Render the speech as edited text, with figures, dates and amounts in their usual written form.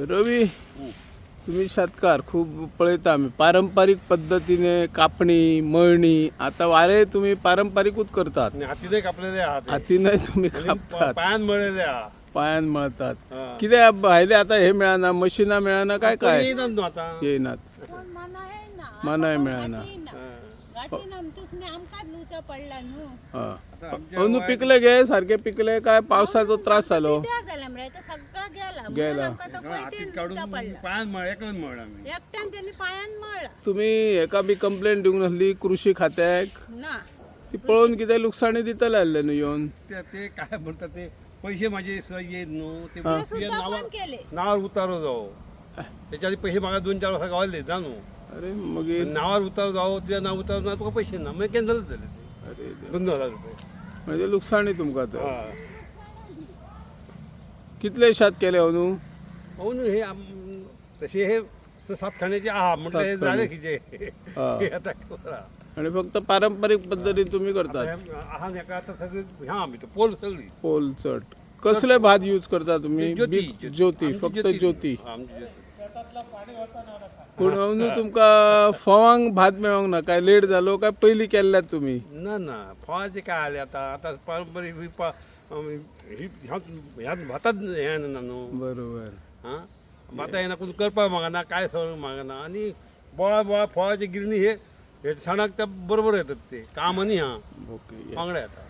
रवी, तुम्ही शेतकार खूप पळयता आमी पारंपरिक पद्धतीने कापणी मळणी. आता वारे तुम्ही पारंपरिकूच करतात, हातीने कापलेले आहात हातीने तुम्ही कापतात, पायान मळलेले आहात. पायान मळतात. हा. कित्याक भायले आता हे मिळाना, मशिनां मिळाना काय काय येतात न्हू आता. येयनात, मनाय मिळाना. अंदू पिकले गे सारखे पिकले काय पावसाचो त्रास जालो गेला. हातीत काढून पायान मळ एकच मळ आम्ही. तुम्ही एका बी कंप्लेंट दिवंक नासली कृषी खात्याक? ती पळोवन कितें लुकसाणी दितले आसले न्हू येवन. ते काय म्हणतात ते पैसे माझे येत न्हू ते नावावर उतारो जावो. त्याच्या आधी पैसे म्हाका 2-4 वर्सां गावले जाणू. अरे मागीर नावावर उतारो जावो तुझ्या नाव उतारो ना तुका पैसे ना मागीर कॅन्सलच जाले ते. अरे देवा. 2,000 रुपये. म्हणजे लुकसाणी तुमकां तर. हा. कितले शेत केले अंदू? हो न्हू हे तसे हे 7 खाण्याचे आहा म्हटलं हे 7 झाले खाणे. किजे. हा. हे आता करा. आणि फक्त पारंपरिक पद्धतीने तुम्ही करतात. आहा नेका आता सगळे ह्या आम्ही तो पोल सगळी पोल चट. कसले भात यूज करता तुम्ही? ज्योती. ज्योती, आमची फक्त ज्योती. आमची ज्योती. पूण अंदू तुमकां फवांक भात मेळोंक ना काय? लेट जालो काय पयलीं केल्ल्यात तुम्ही? ना फळाचे काय आले आता पारंपरिक ह्यात भातात हे ना न्हू. बरोबर. हां भाता येना कोण करपाक मागना काय सगळं मागना आणि बोळा फळाची गिरणी हे सणाक त्या बरोबर येतात ते काम आणि हां ओके. वांगडा येतात.